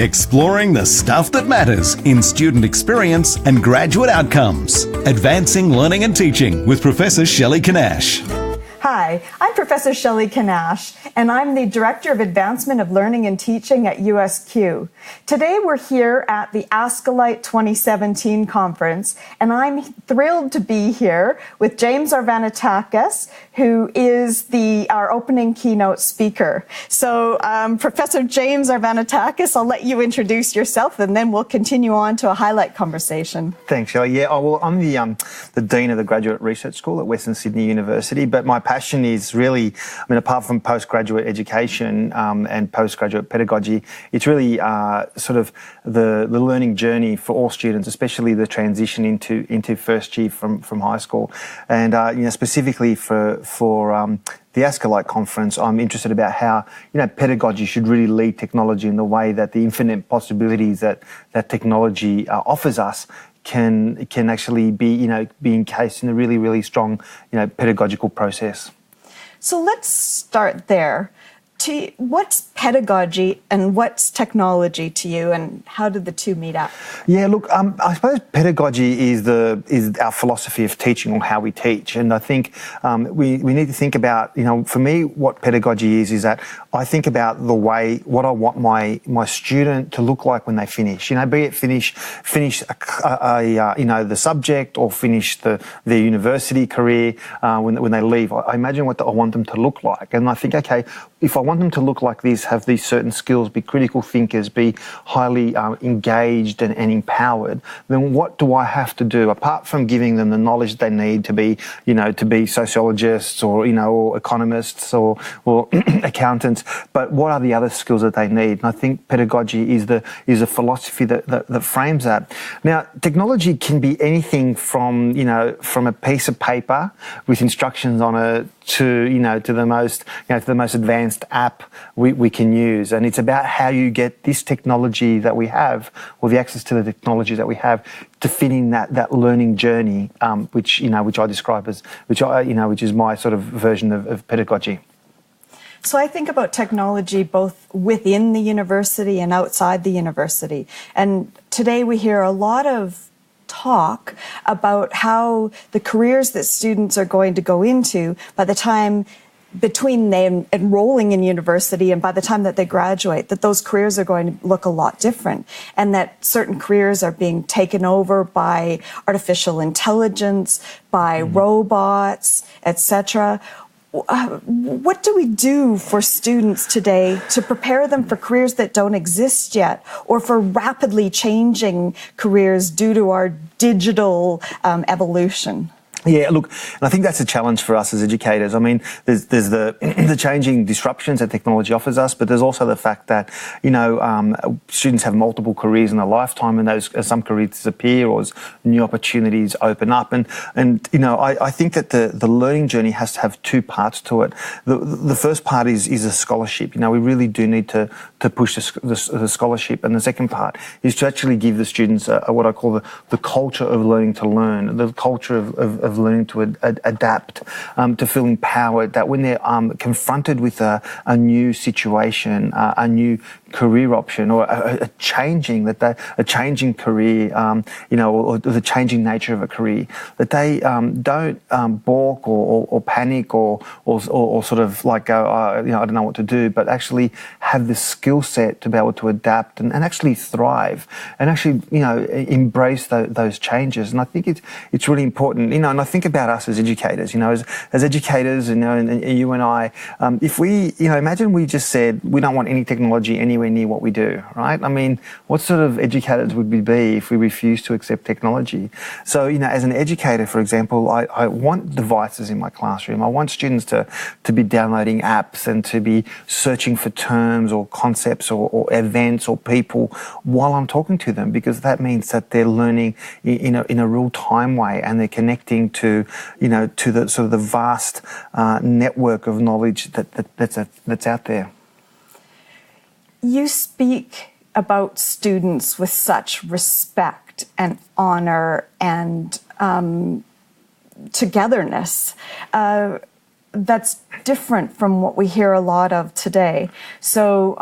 Exploring the stuff that matters in student experience and graduate outcomes. Advancing Learning and Teaching with Professor Shelley Kinash. Hi, I'm Professor Shelley Kinash, and I'm the Director of Advancement of Learning and Teaching at USQ. Today we're here at the Ascolite 2017 conference, and I'm thrilled to be here with James Arvanitakis, who is our opening keynote speaker. So, Professor James Arvanitakis, I'll let you introduce yourself, and then we'll continue on to a highlight conversation. Thanks, Shelley. Yeah, well, I'm the Dean of the Graduate Research School at Western Sydney University, but my passion is really, apart from postgraduate education and postgraduate pedagogy, it's really sort of the learning journey for all students, especially the transition into first year from high school. And specifically for the Ascolite conference, I'm interested about how pedagogy should really lead technology in the way that the infinite possibilities that technology offers us can actually be encased in a really, really strong pedagogical process. So let's start there. What's pedagogy and what's technology to you, and how did the two meet up? Yeah, look, I suppose pedagogy is our philosophy of teaching, or how we teach, and I think we need to think about, for me, what pedagogy is that I think about what I want my student to look like when they finish. Be it finish the subject, or finish their university career when they leave. I imagine what I want them to look like, and I think, okay, if I want them to look like this, have these certain skills, be critical thinkers, be highly engaged and empowered, then what do I have to do apart from giving them the knowledge they need to be sociologists or economists or accountants? But what are the other skills that they need? And I think pedagogy is a philosophy that frames that. Now, technology can be anything from a piece of paper with instructions on it to the most advanced app we can use, and it's about how you get this technology that we have, or the access to the technology that we have, to fit in that learning journey, which I describe as which is my sort of version of pedagogy. So I think about technology both within the university and outside the university, and today we hear a lot of talk about how the careers that students are going to go into by the time between them enrolling in university and by the time that they graduate, that those careers are going to look a lot different, and that certain careers are being taken over by artificial intelligence, by robots, etc. What do we do for students today to prepare them for careers that don't exist yet, or for rapidly changing careers due to our digital evolution? Yeah, look, and I think that's a challenge for us as educators. I mean, there's the changing disruptions that technology offers us, but there's also the fact that, students have multiple careers in a lifetime, and as some careers disappear or as new opportunities open up. And I think that the learning journey has to have two parts to it. The first part is a scholarship. We really do need to push the scholarship. And the second part is to actually give the students what I call the culture of learning to learn, the culture of learning to adapt, to feel empowered, that when they're confronted with a new situation, a new career option, or a changing career, or the changing nature of a career, that they don't balk or panic or sort of like go, I don't know what to do, but actually have the skill set to be able to adapt and actually thrive and actually embrace those changes. And I think it's really important, and I think about us as educators, as educators, and you and I, if we, imagine we just said we don't want any technology anywhere near what we do, right? I mean, what sort of educators would we be if we refused to accept technology? So, as an educator, for example, I want devices in my classroom. I want students to be downloading apps and to be searching for terms or concepts or events or people while I'm talking to them, because that means that they're learning in a real time way, and they're connecting to the sort of the vast network of knowledge that's out there. You speak about students with such respect and honor and togetherness. that's different from what we hear a lot of today. So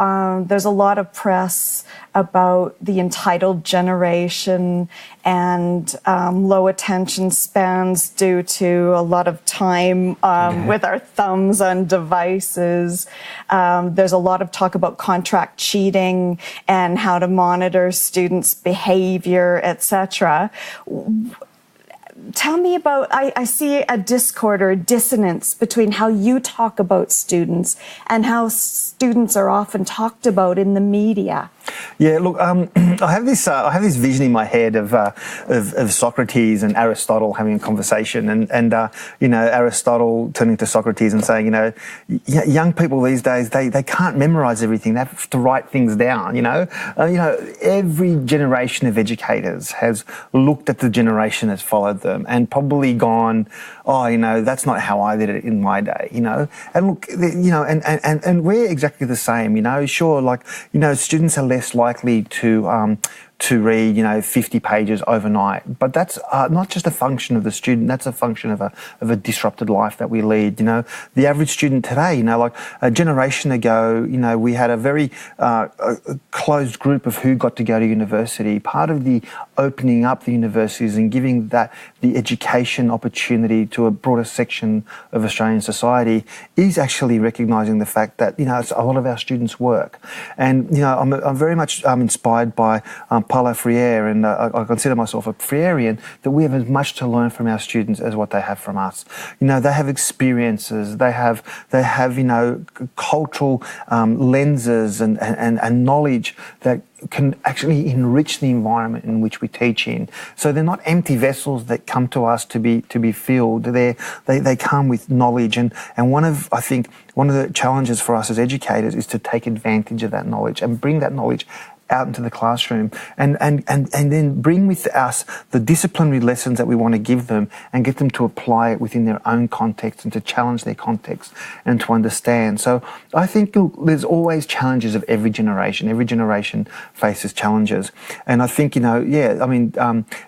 there's a lot of press about the entitled generation and low attention spans due to a lot of time with our thumbs on devices. There's a lot of talk about contract cheating and how to monitor students' behavior, etc. Tell me about, I see a discord or a dissonance between how you talk about students and how students are often talked about in the media. Yeah, look, I have this vision in my head of Socrates and Aristotle having a conversation, and Aristotle turning to Socrates and saying, young people these days they can't memorize everything; they have to write things down. Every generation of educators has looked at the generation that's followed them and probably gone, that's not how I did it in my day. And look, and we're exactly the same. Sure, students are less likely to read, 50 pages overnight. But that's not just a function of the student, that's a function of a disrupted life that we lead. The average student today, like a generation ago, we had a very closed group of who got to go to university. Part of the opening up the universities and giving that the education opportunity to a broader section of Australian society is actually recognising the fact that, it's a lot of our students work. And, I'm very much inspired by Paulo Freire, and I consider myself a Freirean, that we have as much to learn from our students as what they have from us. They have experiences, they have cultural lenses and knowledge that can actually enrich the environment in which we teach in. So they're not empty vessels that come to us to be filled. They come with knowledge, and one of the challenges for us as educators is to take advantage of that knowledge and bring that knowledge out into the classroom and then bring with us the disciplinary lessons that we want to give them and get them to apply it within their own context and to challenge their context and to understand. So I think there's always challenges of every generation. Every generation faces challenges. And I think,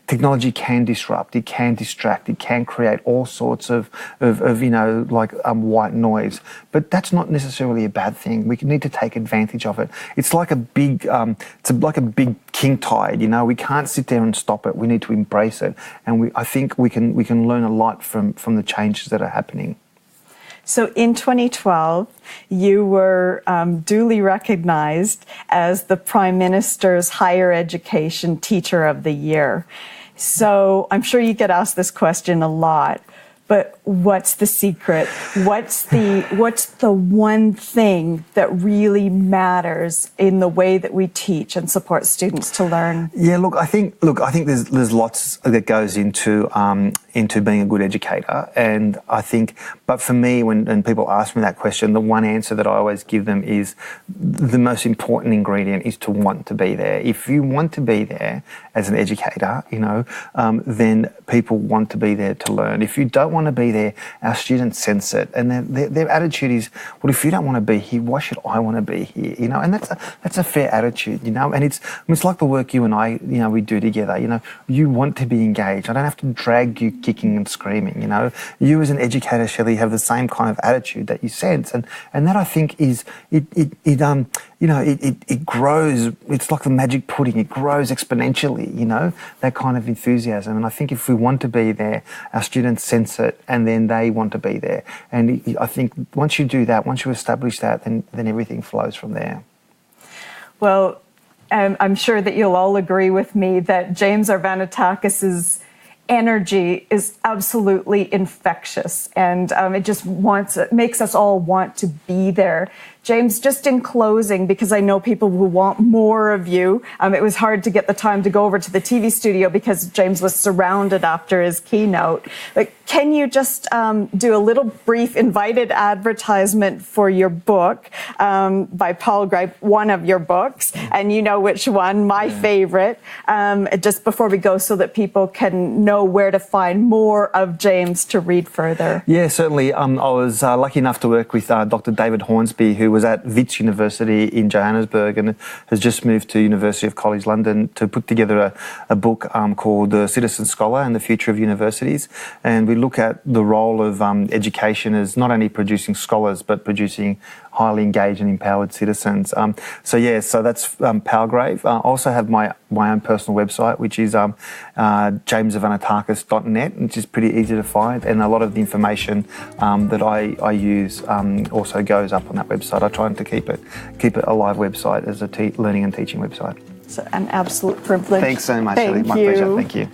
technology can disrupt, it can distract, it can create all sorts of white noise. But that's not necessarily a bad thing. We need to take advantage of it. It's like a big king tide, we can't sit there and stop it. We need to embrace it, and I think we can learn a lot from the changes that are happening. So in 2012, you were duly recognized as the Prime Minister's Higher Education Teacher of the Year. So I'm sure you get asked this question a lot. But what's the secret? What's the one thing that really matters in the way that we teach and support students to learn? Yeah, I think there's lots that goes into being a good educator, and I think, but for me, when people ask me that question, the one answer that I always give them is the most important ingredient is to want to be there. If you want to be there as an educator, then people want to be there to learn. If you don't want to be there, our students sense it, and their attitude is, well, if you don't want to be here, why should I want to be here? And that's a fair attitude, and it's like the work you and I, we do together. You want to be engaged. I don't have to drag you kicking and screaming. You as an educator, Shelley, have the same kind of attitude that you sense, and that I think is it grows. It's like the magic pudding. It grows exponentially. That kind of enthusiasm, and I think if we want to be there, our students sense it, and then they want to be there. And I think once you do that, once you establish that, then everything flows from there. Well, I'm sure that you'll all agree with me that James Arvanitakis's energy is absolutely infectious, and it makes us all want to be there. James, just in closing, because I know people will want more of you, it was hard to get the time to go over to the TV studio because James was surrounded after his keynote. But can you just do a little brief invited advertisement for your book by Paul Gripe, one of your books, and you know which one, my favorite, just before we go, so that people can know where to find more of James to read further? Yeah, certainly. I was lucky enough to work with Dr. David Hornsby, who was at Wits University in Johannesburg and has just moved to University of College London to put together a book called The Citizen Scholar and the Future of Universities. And we look at the role of education as not only producing scholars, but producing highly engaged and empowered citizens. So that's Palgrave. I also have my own personal website, which is jamesarvanitakis.net, which is pretty easy to find, and a lot of the information that I use also goes up on that website. I try to keep it a live website as a learning and teaching website. It's an absolute privilege. Thanks so much, Thank Shelley. My you. pleasure. Thank you.